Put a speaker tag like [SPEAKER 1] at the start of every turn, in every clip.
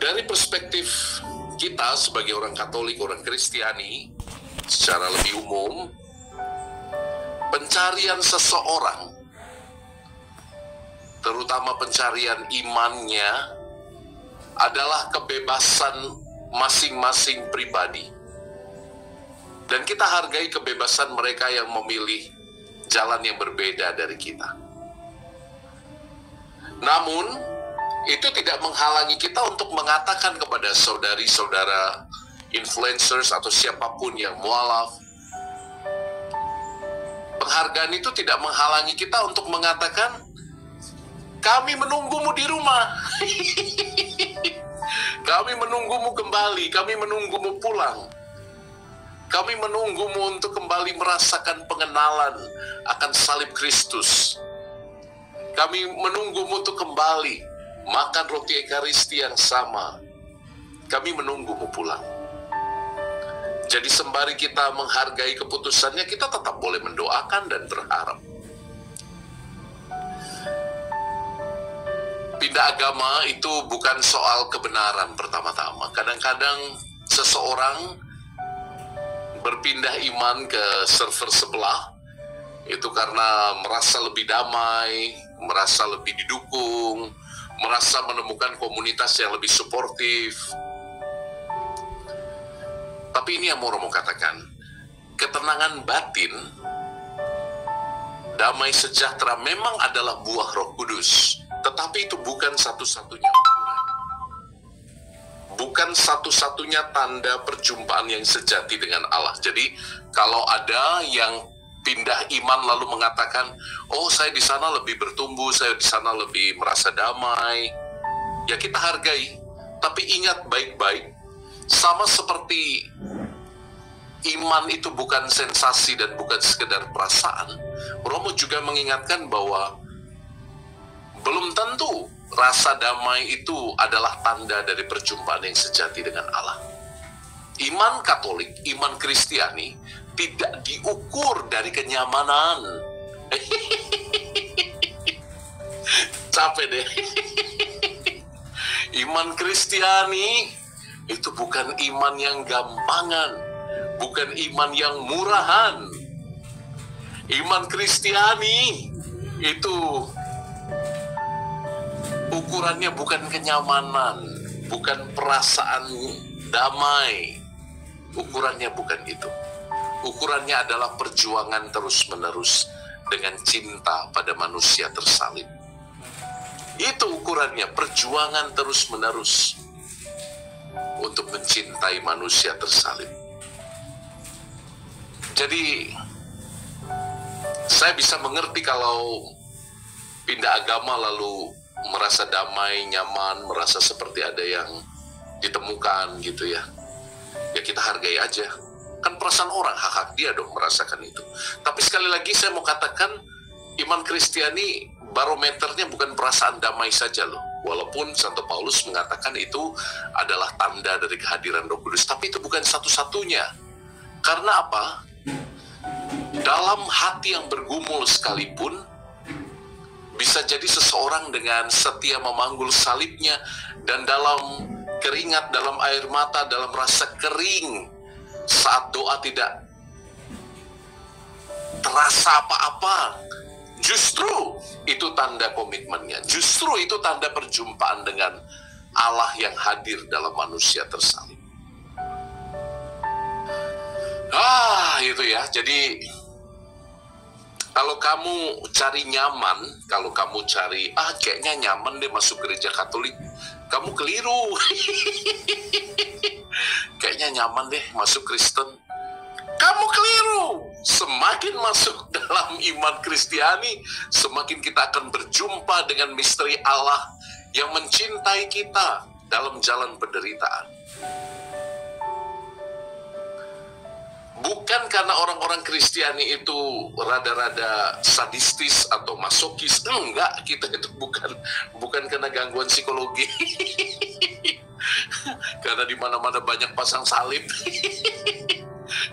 [SPEAKER 1] Dari perspektif kita sebagai orang Katolik, orang Kristiani, secara lebih umum, pencarian seseorang, terutama pencarian imannya, adalah kebebasan masing-masing pribadi. Dan kita hargai kebebasan mereka yang memilih jalan yang berbeda dari kita. Namun, itu tidak menghalangi kita untuk mengatakan kepada saudari-saudara influencers atau siapapun yang mualaf. Penghargaan itu tidak menghalangi kita untuk mengatakan, kami menunggumu di rumah. Kami menunggumu kembali, kami menunggumu pulang. Kami menunggumu untuk kembali merasakan pengenalan akan salib Kristus. Kami menunggumu untuk kembali makan roti Ekaristi yang sama. Kami menunggumu pulang. Jadi sembari kita menghargai keputusannya, kita tetap boleh mendoakan dan berharap. Pindah agama itu bukan soal kebenaran pertama-tama. Kadang-kadang seseorang berpindah iman ke server sebelah itu karena merasa lebih damai, merasa lebih didukung, merasa menemukan komunitas yang lebih suportif. Tapi ini yang mau katakan, ketenangan batin, damai sejahtera memang adalah buah Roh Kudus, tetapi itu bukan satu-satunya ukuran. Bukan satu-satunya tanda perjumpaan yang sejati dengan Allah. Jadi kalau ada yang pindah iman lalu mengatakan, oh saya di sana lebih bertumbuh, saya di sana lebih merasa damai, ya kita hargai. Tapi ingat baik-baik, sama seperti iman itu bukan sensasi dan bukan sekedar perasaan, Romo juga mengingatkan bahwa belum tentu rasa damai itu adalah tanda dari perjumpaan yang sejati dengan Allah. Iman Katolik, iman Kristiani tidak diukur dari kenyamanan. Capek deh. Iman Kristiani itu bukan iman yang gampangan, bukan iman yang murahan. Iman Kristiani itu ukurannya bukan kenyamanan, bukan perasaan damai. Ukurannya bukan itu. Ukurannya adalah perjuangan terus-menerus dengan cinta pada manusia tersalib. Itu ukurannya, perjuangan terus-menerus untuk mencintai manusia tersalib. Jadi, saya bisa mengerti kalau pindah agama lalu merasa damai, nyaman, merasa seperti ada yang ditemukan gitu ya. Ya kita hargai aja. Kan perasaan orang, hak-hak dia dong merasakan itu. Tapi sekali lagi saya mau katakan, iman Kristiani barometernya bukan perasaan damai saja loh. Walaupun Santo Paulus mengatakan itu adalah tanda dari kehadiran Roh Kudus. Tapi itu bukan satu-satunya. Karena apa? Dalam hati yang bergumul sekalipun, bisa jadi seseorang dengan setia memanggul salibnya, dan dalam keringat, dalam air mata, dalam rasa kering, saat doa tidak terasa apa-apa, justru itu tanda komitmennya, justru itu tanda perjumpaan dengan Allah yang hadir dalam manusia tersalib. Itu ya, jadi kalau kamu cari nyaman, kalau kamu cari, kayaknya nyaman deh masuk gereja Katolik, kamu keliru. Kayaknya nyaman deh masuk Kristen, kamu keliru. Semakin masuk dalam iman Kristiani, semakin kita akan berjumpa dengan misteri Allah yang mencintai kita dalam jalan penderitaan. Bukan karena orang-orang Kristiani itu rada-rada sadistis atau masokis, enggak, kita itu bukan karena gangguan psikologi. Karena di mana-mana banyak pasang salib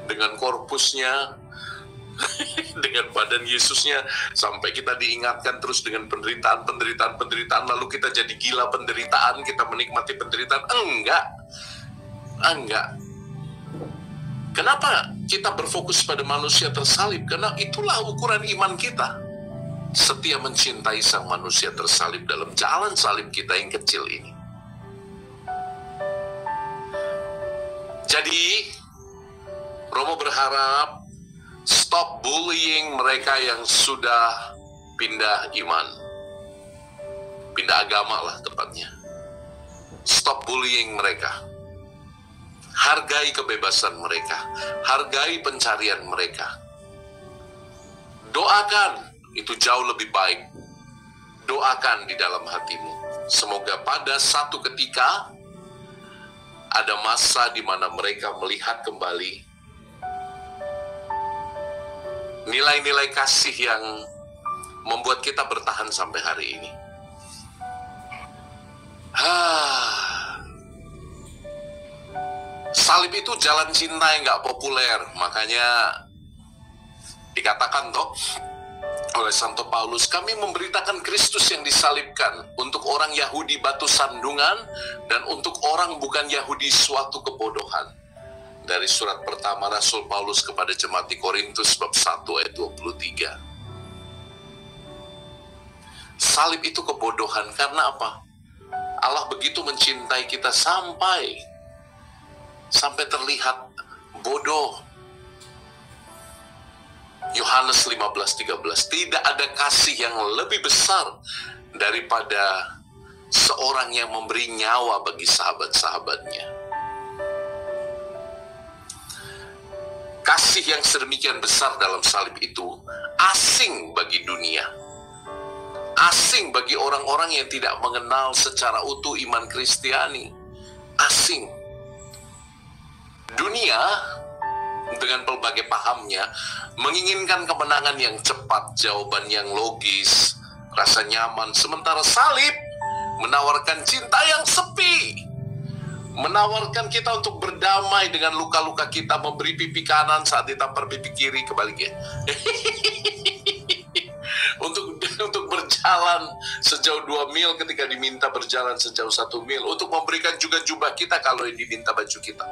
[SPEAKER 1] dengan korpusnya. dengan badan Yesusnya, sampai kita diingatkan terus dengan penderitaan, lalu kita jadi gila penderitaan, kita menikmati penderitaan. Enggak. Kenapa kita berfokus pada manusia tersalib? Karena itulah ukuran iman kita. Setia mencintai sang manusia tersalib dalam jalan salib kita yang kecil ini. Jadi, Romo berharap stop bullying mereka yang sudah pindah iman. Pindah agama lah tepatnya. Stop bullying mereka. Hargai kebebasan mereka. Hargai pencarian mereka. Doakan, itu jauh lebih baik. Doakan di dalam hatimu. Semoga pada satu ketika ada masa di mana mereka melihat kembali nilai-nilai kasih yang membuat kita bertahan sampai hari ini. Salib itu jalan cinta yang gak populer, makanya dikatakan toh oleh Santo Paulus, kami memberitakan Kristus yang disalibkan, untuk orang Yahudi batu sandungan, dan untuk orang bukan Yahudi suatu kebodohan. Dari surat pertama Rasul Paulus kepada jemaat di Korintus bab 1 ayat 23. Salib itu kebodohan karena apa? Allah begitu mencintai kita sampai terlihat bodoh. Yohanes 15:13, tidak ada kasih yang lebih besar daripada seorang yang memberi nyawa bagi sahabat-sahabatnya. Kasih yang sedemikian besar dalam salib itu asing bagi dunia. Asing bagi orang-orang yang tidak mengenal secara utuh iman Kristiani. Asing. Dunia dengan pelbagai pahamnya menginginkan kemenangan yang cepat, jawaban yang logis, rasa nyaman. Sementara salib menawarkan cinta yang sepi, menawarkan kita untuk berdamai dengan luka-luka kita, memberi pipi kanan saat ditampar pipi kiri, kebaliknya. untuk berjalan sejauh 2 mil ketika diminta berjalan sejauh 1 mil, untuk memberikan juga jubah kita kalau diminta baju kita.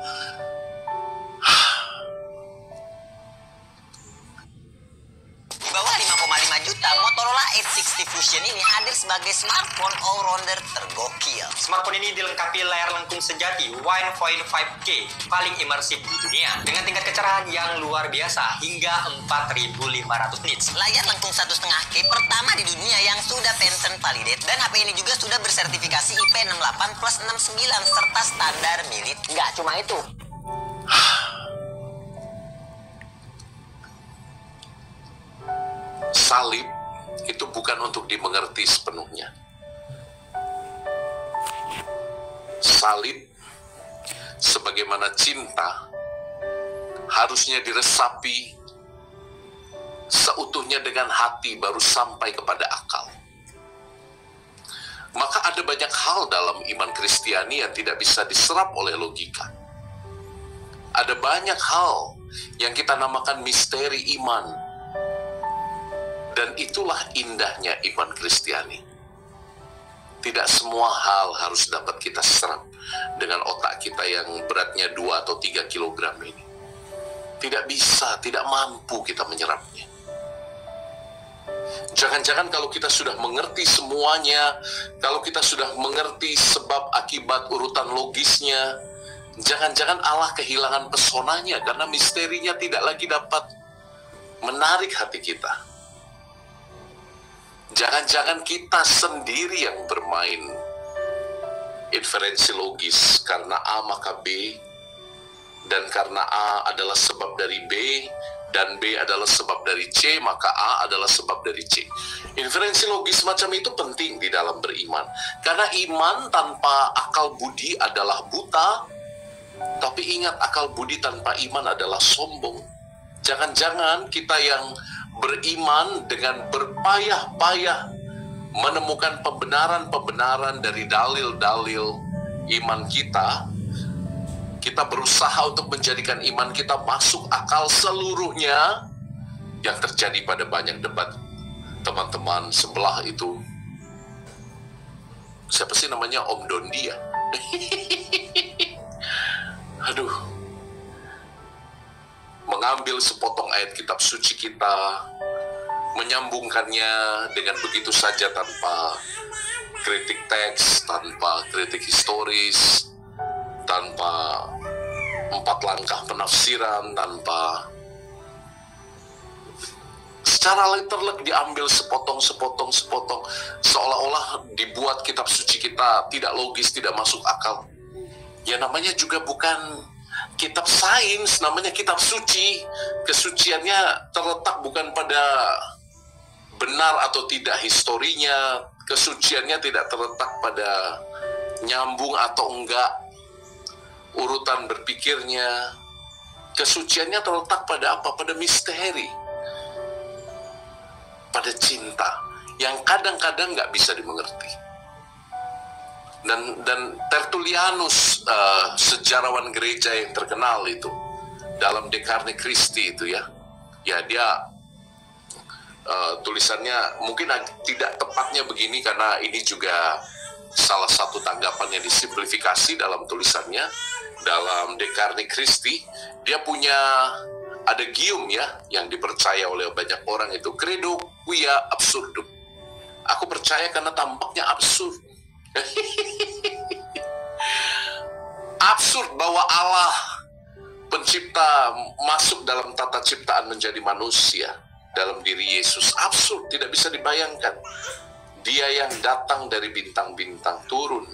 [SPEAKER 2] Di bawah 5,5 juta, Motorola Edge 60 Fusion ini hadir sebagai smartphone all-rounder tergokil.
[SPEAKER 3] Smartphone ini dilengkapi layar lengkung sejati 1.5K paling imersif di dunia dengan tingkat kecerahan yang luar biasa hingga 4.500 nits.
[SPEAKER 2] Layar lengkung 1,5K pertama di dunia yang sudah Pantone validate, dan HP ini juga sudah bersertifikasi IP68+69 serta standar milit. Nggak cuma itu.
[SPEAKER 1] Salib itu bukan untuk dimengerti sepenuhnya. Salib sebagaimana cinta harusnya diresapi seutuhnya dengan hati baru sampai kepada akal. Maka ada banyak hal dalam iman Kristiani yang tidak bisa diserap oleh logika. Ada banyak hal yang kita namakan misteri iman. Dan itulah indahnya iman Kristiani. Tidak semua hal harus dapat kita serap dengan otak kita yang beratnya 2 atau 3 kilogram ini. Tidak bisa, tidak mampu kita menyerapnya. Jangan-jangan kalau kita sudah mengerti semuanya, kalau kita sudah mengerti sebab akibat urutan logisnya, jangan-jangan Allah kehilangan pesonanya karena misterinya tidak lagi dapat menarik hati kita. Jangan-jangan kita sendiri yang bermain inferensi logis, karena A maka B, dan karena A adalah sebab dari B, dan B adalah sebab dari C, maka A adalah sebab dari C. Inferensi logis macam itu penting di dalam beriman, karena iman tanpa akal budi adalah buta, tapi ingat, akal budi tanpa iman adalah sombong. Jangan-jangan kita yang beriman dengan berpayah-payah menemukan pembenaran-pembenaran dari dalil-dalil iman kita, kita berusaha untuk menjadikan iman kita masuk akal seluruhnya, yang terjadi pada banyak debat teman-teman sebelah itu. Siapa sih namanya, Om Dondi ya? Aduh, mengambil sepotong ayat kitab suci kita, menyambungkannya dengan begitu saja tanpa kritik teks, tanpa kritik historis, tanpa 4 langkah penafsiran, tanpa secara literally diambil sepotong, seolah-olah dibuat kitab suci kita tidak logis, tidak masuk akal. Ya namanya juga bukan kitab sains, namanya kitab suci. Kesuciannya terletak bukan pada benar atau tidak historinya, kesuciannya tidak terletak pada nyambung atau enggak urutan berpikirnya. Kesuciannya terletak pada apa? Pada misteri, pada cinta yang kadang-kadang nggak bisa dimengerti. Dan Tertullianus, sejarawan gereja yang terkenal itu, dalam De Carne Christi itu ya dia tulisannya mungkin tidak tepatnya begini, karena ini juga salah satu tanggapan yang disimplifikasi dalam tulisannya. Dalam De Carne Christi, dia punya adagium ya, yang dipercaya oleh banyak orang itu, credo quia absurdum. Aku percaya karena tampaknya absurd. Absurd bahwa Allah pencipta masuk dalam tata ciptaan menjadi manusia dalam diri Yesus. Absurd, tidak bisa dibayangkan. Dia yang datang dari bintang-bintang turun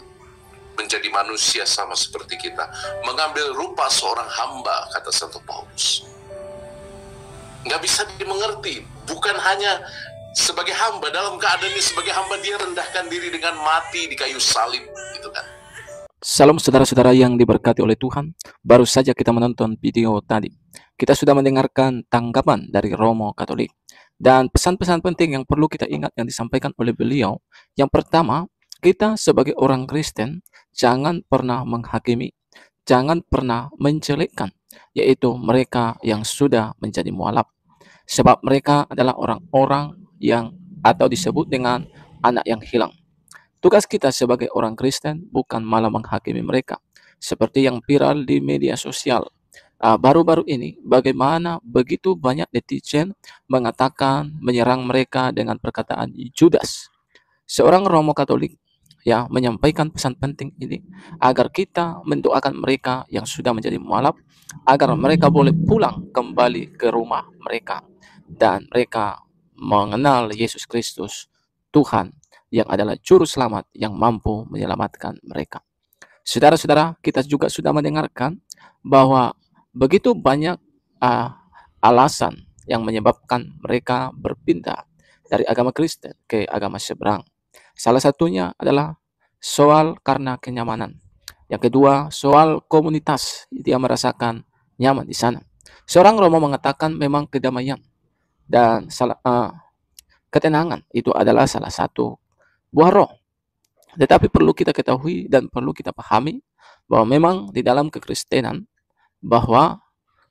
[SPEAKER 1] menjadi manusia sama seperti kita, mengambil rupa seorang hamba, kata Santo Paulus. Nggak bisa dimengerti. Bukan hanya sebagai hamba, dalam keadaannya sebagai hamba dia rendahkan diri dengan mati di kayu salib, gitu kan.
[SPEAKER 4] Salam saudara-saudara yang diberkati oleh Tuhan. Baru saja kita menonton video tadi. Kita sudah mendengarkan tanggapan dari Romo Katolik dan pesan-pesan penting yang perlu kita ingat yang disampaikan oleh beliau. Yang pertama, kita sebagai orang Kristen jangan pernah menghakimi, jangan pernah menjelekkan, yaitu mereka yang sudah menjadi mualaf. Sebab mereka adalah orang-orang yang atau disebut dengan anak yang hilang. Tugas kita sebagai orang Kristen bukan malah menghakimi mereka. Seperti yang viral di media sosial baru-baru ini, bagaimana begitu banyak netizen mengatakan, menyerang mereka dengan perkataan Judas. Seorang Romo Katolik ya menyampaikan pesan penting ini agar kita mendoakan mereka yang sudah menjadi mualaf, agar mereka boleh pulang kembali ke rumah mereka dan mereka mengenal Yesus Kristus, Tuhan yang adalah juru selamat yang mampu menyelamatkan mereka. Saudara-saudara, kita juga sudah mendengarkan bahwa begitu banyak alasan yang menyebabkan mereka berpindah dari agama Kristen ke agama seberang. Salah satunya adalah soal karena kenyamanan. Yang kedua, soal komunitas. Dia merasakan nyaman di sana. Seorang Romo mengatakan memang kedamaian dan ketenangan itu adalah salah satu buah roh. Tetapi perlu kita ketahui dan perlu kita pahami bahwa memang di dalam kekristenan, bahwa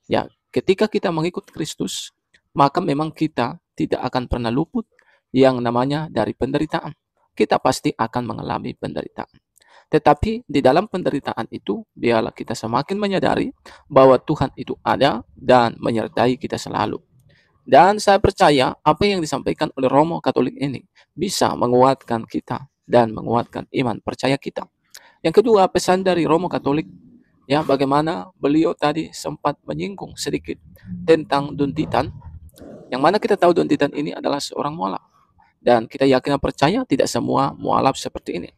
[SPEAKER 4] ya ketika kita mengikut Kristus, maka memang kita tidak akan pernah luput yang namanya dari penderitaan. Kita pasti akan mengalami penderitaan. Tetapi di dalam penderitaan itu, biarlah kita semakin menyadari bahwa Tuhan itu ada dan menyertai kita selalu. Dan saya percaya apa yang disampaikan oleh Romo Katolik ini bisa menguatkan kita dan menguatkan iman percaya kita. Yang kedua, pesan dari Romo Katolik, ya bagaimana beliau tadi sempat menyinggung sedikit tentang Duntitan, yang mana kita tahu Duntitan ini adalah seorang mualaf. Dan kita yakin dan percaya tidak semua mualaf seperti ini.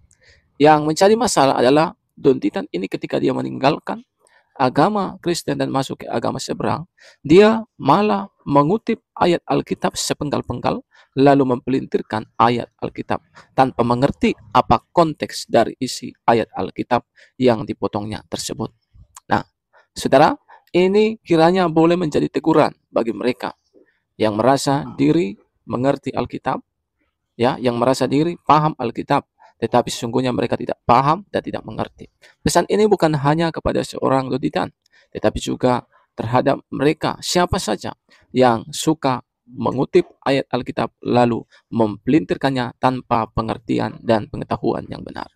[SPEAKER 4] Yang mencari masalah adalah Duntitan ini ketika dia meninggalkan agama Kristen dan masuk ke agama seberang, dia malah mengutip ayat Alkitab sepenggal-penggal, lalu mempelintirkan ayat Alkitab tanpa mengerti apa konteks dari isi ayat Alkitab yang dipotongnya tersebut. Nah, saudara, ini kiranya boleh menjadi teguran bagi mereka yang merasa diri mengerti Alkitab, ya, yang merasa diri paham Alkitab, tetapi sesungguhnya mereka tidak paham dan tidak mengerti. Pesan ini bukan hanya kepada seorang Duntitan, tetapi juga terhadap mereka siapa saja yang suka mengutip ayat Alkitab lalu mempelintirkannya tanpa pengertian dan pengetahuan yang benar.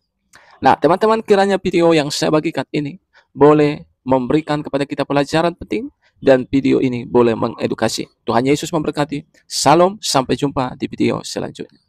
[SPEAKER 4] Nah, teman-teman, kiranya video yang saya bagikan ini boleh memberikan kepada kita pelajaran penting dan video ini boleh mengedukasi. Tuhan Yesus memberkati. Salam, sampai jumpa di video selanjutnya.